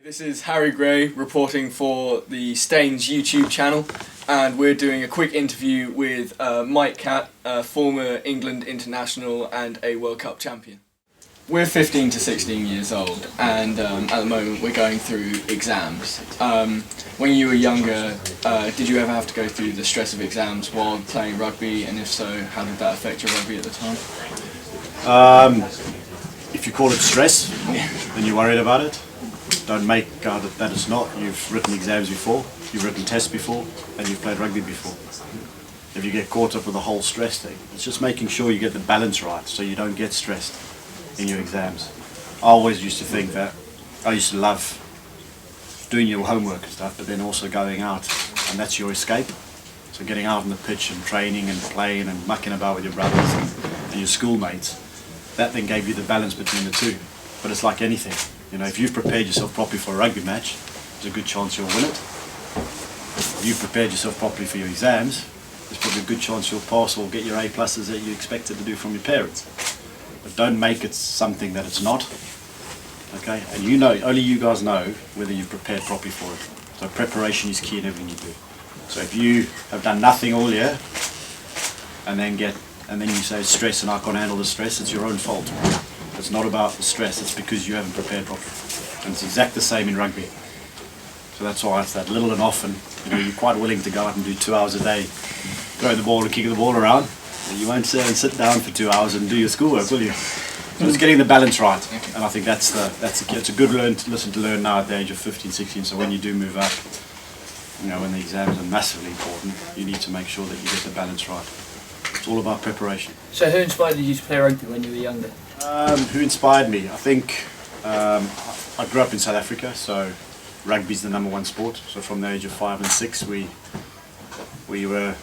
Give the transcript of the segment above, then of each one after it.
This is Harry Gray reporting for the Staines YouTube channel, and we're doing a quick interview with Mike Catt, a former England international and a World Cup champion. We're 15 to 16 years old, and at the moment we're going through exams. When you were younger, did you ever have to go through the stress of exams while playing rugby, and if so, how did that affect your rugby at the time? If you call it stress, then you're worried about it. Don't make out that it's not. You've written exams before, you've written tests before, and you've played rugby before. If you get caught up with the whole stress thing, it's just making sure you get the balance right so you don't get stressed in your exams. I always used to think that I used to love doing your homework and stuff, but then also going out, and that's your escape. So getting out on the pitch and training and playing and mucking about with your brothers and your schoolmates, that then gave you the balance between the two. But it's like anything. You know, if you've prepared yourself properly for a rugby match, there's a good chance you'll win it. If you've prepared yourself properly for your exams, there's probably a good chance you'll pass or get your A pluses that you expected to do from your parents. But don't make it something that it's not. Okay? And you know, only you guys know whether you've prepared properly for it. So preparation is key in everything you do. So if you have done nothing all year, and then you say stress and I can't handle the stress, it's your own fault. It's not about the stress, it's because you haven't prepared properly. And it's exactly the same in rugby. So that's why it's that little and often, you know, you're quite willing to go out and do 2 hours a day, throw the ball and kick the ball around. You won't sit down for 2 hours and do your schoolwork, will you? So it's getting the balance right. And I think that's the key. It's a good lesson to learn now at the age of 15, 16. So when you do move up, you know, when the exams are massively important, you need to make sure that you get the balance right. It's all about preparation. So who inspired you to play rugby when you were younger? Who inspired me? I think I grew up in South Africa, so rugby's the #1 sport. So from the age of 5 and 6, we were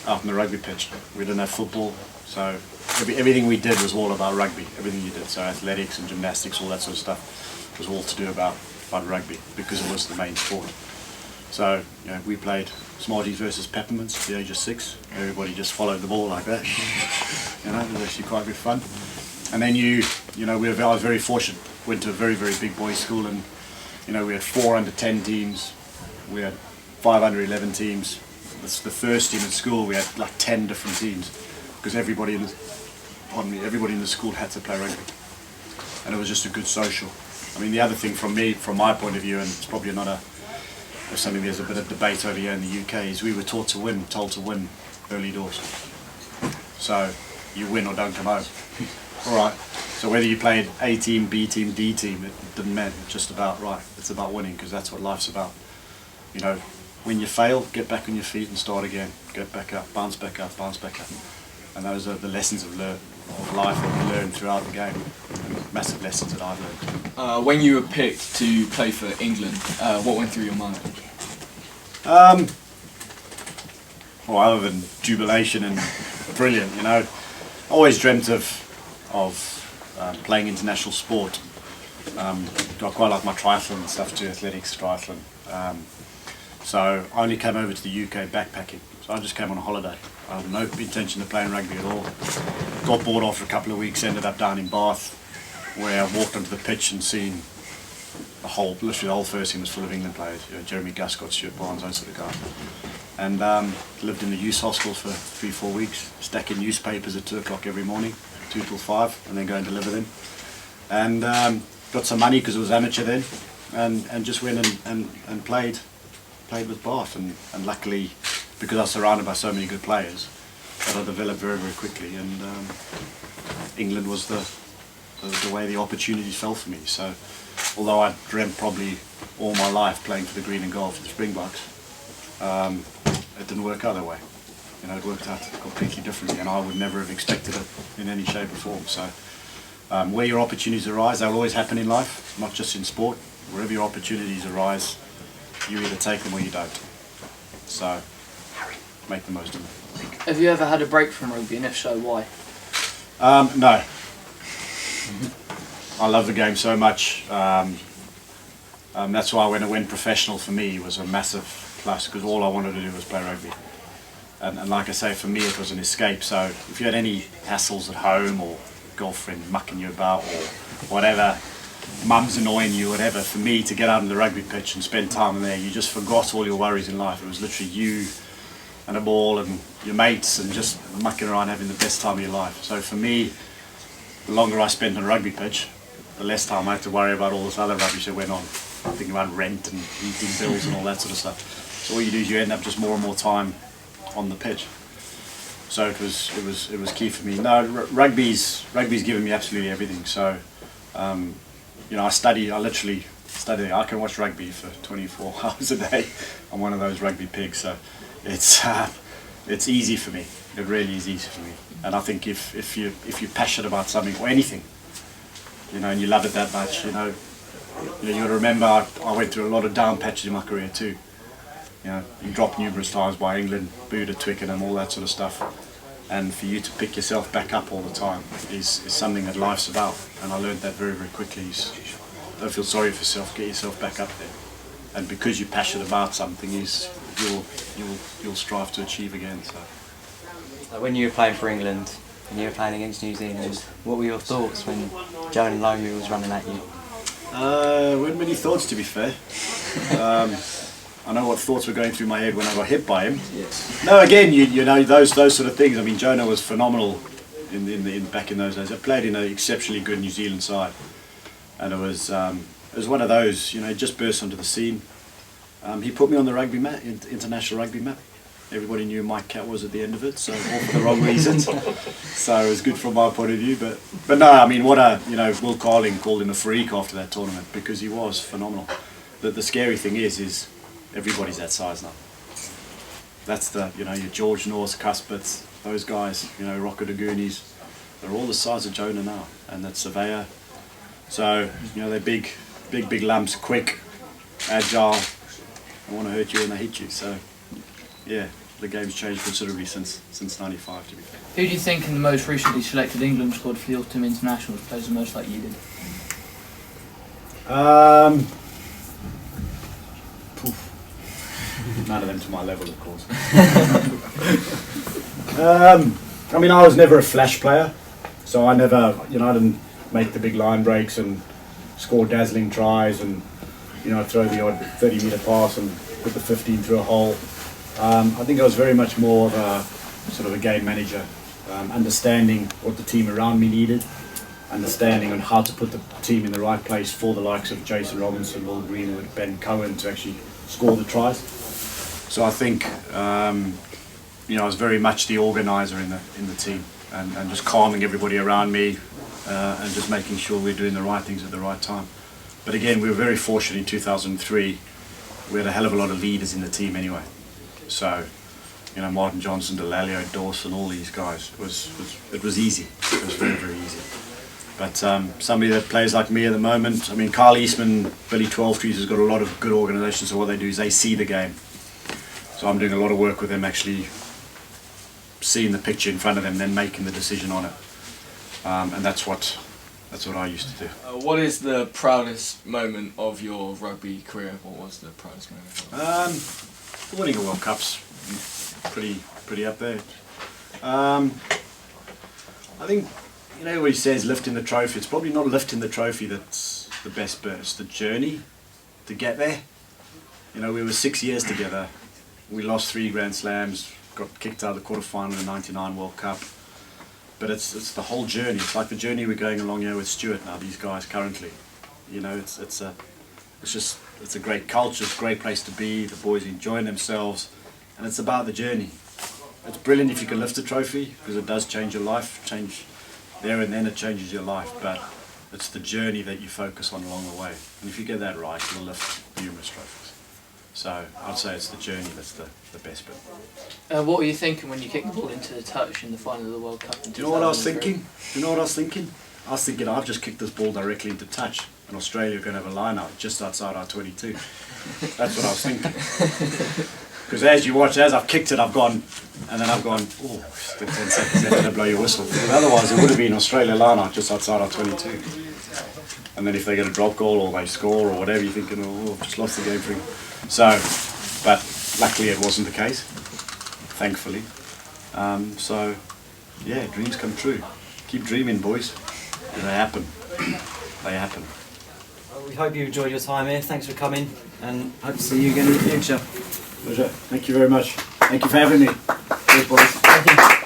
out on the rugby pitch. We didn't have football, so everything we did was all about rugby. Everything you did, so athletics and gymnastics, all that sort of stuff, was all to do about rugby because it was the main sport. So you know, we played Smarties versus Peppermints at the age of 6. Everybody just followed the ball like that. You know, it was actually quite good fun. And then I was very fortunate. Went to a very, very big boys' school, and you know, we had 4 under-10 teams, we had 5 under-11 teams. That's the first team at school. We had like 10 different teams because everybody in the school had to play rugby, and it was just a good social. I mean, the other thing from my point of view, and it's probably not something there's a bit of debate over here in the UK, is we were told to win early doors. So you win or don't come home. All right. So whether you played A team, B team, D team, it didn't matter. It's just about right. It's about winning because that's what life's about. You know, when you fail, get back on your feet and start again. Get back up, bounce back up, bounce back up. And those are the lessons of life that we learn throughout the game. And massive lessons that I've learned. When you were picked to play for England, what went through your mind? Well, other than jubilation and brilliant, you know, I always dreamt of playing international sport. I quite like my triathlon and stuff too, athletics, triathlon. So I only came over to the UK backpacking. So I just came on a holiday. I had no intention of playing rugby at all. Got bored after a couple of weeks, ended up down in Bath, where I walked onto the pitch and seen literally the whole first team was full of England players. You know, Jeremy Guscott, Stuart Barnes, those sort of guys. And lived in the youth hostel for 3-4 weeks, stacking newspapers at 2 o'clock every morning, 2 till 5, and then go and deliver them. And got some money because it was amateur then, and just went and played with Bath. And luckily, because I was surrounded by so many good players, that I developed very, very quickly. And England was the way the opportunities fell for me. So although I dreamt probably all my life playing for the green and gold for the Springboks, it didn't work out that way. You know, it worked out completely differently, and I would never have expected it in any shape or form. So where your opportunities arise, they'll always happen in life, not just in sport. Wherever your opportunities arise, you either take them or you don't. So make the most of them. Have you ever had a break from rugby, and if so, why? No. I love the game so much. That's why when it went professional for me, it was a massive plus, because all I wanted to do was play rugby. And like I say, for me it was an escape. So if you had any hassles at home or girlfriend mucking you about or whatever, mum's annoying you, whatever, for me to get out on the rugby pitch and spend time in there, you just forgot all your worries in life. It was literally you and a ball and your mates and just mucking around having the best time of your life. So for me, the longer I spent on a rugby pitch, the less time I had to worry about all this other rubbish that went on, thinking about rent and eating bills and all that sort of stuff. So all you do is you end up just more and more time on the pitch. So it was key for me. No, rugby's given me absolutely everything. So you know, I literally study. I can watch rugby for 24 hours a day. I'm one of those rugby pigs. So it's easy for me. It really is easy for me. And I think if you're passionate about something or anything, you know, and you love it that much, you know, you remember I went through a lot of down patches in my career too. You know, you dropped numerous times by England, booed at Twickenham, all that sort of stuff. And for you to pick yourself back up all the time is something that life's about. And I learned that very, very quickly. Don't feel sorry for yourself, get yourself back up there. And because you're passionate about something, you'll strive to achieve again. So. When you were playing for England and you were playing against New Zealand, what were your thoughts when Jonah Lomu was running at you? Weren't many thoughts, to be fair. I know what thoughts were going through my head when I got hit by him. Yes. No, again, you know those sort of things. I mean, Jonah was phenomenal back in those days. I played in an exceptionally good New Zealand side, and it was one of those. You know, he just burst onto the scene. He put me on the rugby map, international rugby map. Everybody knew Mike Catt was at the end of it, so all for the wrong reasons. So it was good from my point of view, but no, I mean, Will Carling called him a freak after that tournament because he was phenomenal. The scary thing is everybody's that size now. That's your George Norths, Cuspits, those guys, Rocket Agunis, they're all the size of Jonah now, and that's Surveyor. So, they're big lumps, quick, agile, they want to hurt you when they hit you. So, yeah, the game's changed considerably since '95, to be fair. Who do you think in the most recently selected England squad for the Autumn Internationals plays the most like you did? None of them to my level, of course. I mean, I was never a flash player, so I never, I didn't make the big line breaks and score dazzling tries and, throw the odd 30-metre pass and put the 15 through a hole. I think I was very much more of a sort of a game manager, understanding what the team around me needed, understanding on how to put the team in the right place for the likes of Jason Robinson, Will Greenwood, Ben Cohen to actually score the tries. So I think I was very much the organiser in the team and just calming everybody around me and just making sure we're doing the right things at the right time. But again, we were very fortunate in 2003. We had a hell of a lot of leaders in the team anyway. So, Martin Johnson, Delalio, Dawson, all these guys. It was easy. It was very, very easy. But somebody that plays like me at the moment, I mean, Carl Eastman, Billy Twelvetrees has got a lot of good organisations, so what they do is they see the game. So I'm doing a lot of work with them, actually seeing the picture in front of them, then making the decision on it. And that's what I used to do. What is the proudest moment of your rugby career? What was the proudest moment? Winning a World Cup's pretty up there. I think, everybody says lifting the trophy. It's probably not lifting the trophy that's the best bit. It's the journey to get there. We were 6 years together. We lost 3 Grand Slams, got kicked out of the quarterfinal in the '99 World Cup. But it's the whole journey. It's like the journey we're going along here with Stuart now. These guys currently, it's a great culture. It's a great place to be. The boys enjoying themselves, and it's about the journey. It's brilliant if you can lift a trophy because it does change your life. Change there and then it changes your life. But it's the journey that you focus on along the way. And if you get that right, you'll lift numerous trophies. So I'd say it's the journey that's the best bit. What were you thinking when you kicked the ball into the touch in the final of the World Cup? Do you know what I was thinking? I was thinking I've just kicked this ball directly into touch and Australia are going to have a line out just outside our 22. That's what I was thinking. Because as I've kicked it, I've gone, oh, it's been 10 seconds left to blow your whistle. But otherwise, it would have been Australia line out just outside our 22. And then if they get a drop goal or they score or whatever, you're thinking, oh, I've just lost the game for him. So, but luckily it wasn't the case, thankfully. So, yeah, dreams come true. Keep dreaming, boys. They happen. They happen. We hope you enjoyed your time here. Thanks for coming, and hope to see you again in the future. Pleasure. Thank you very much. Thank you for having me. Cheers, boys. Thank you.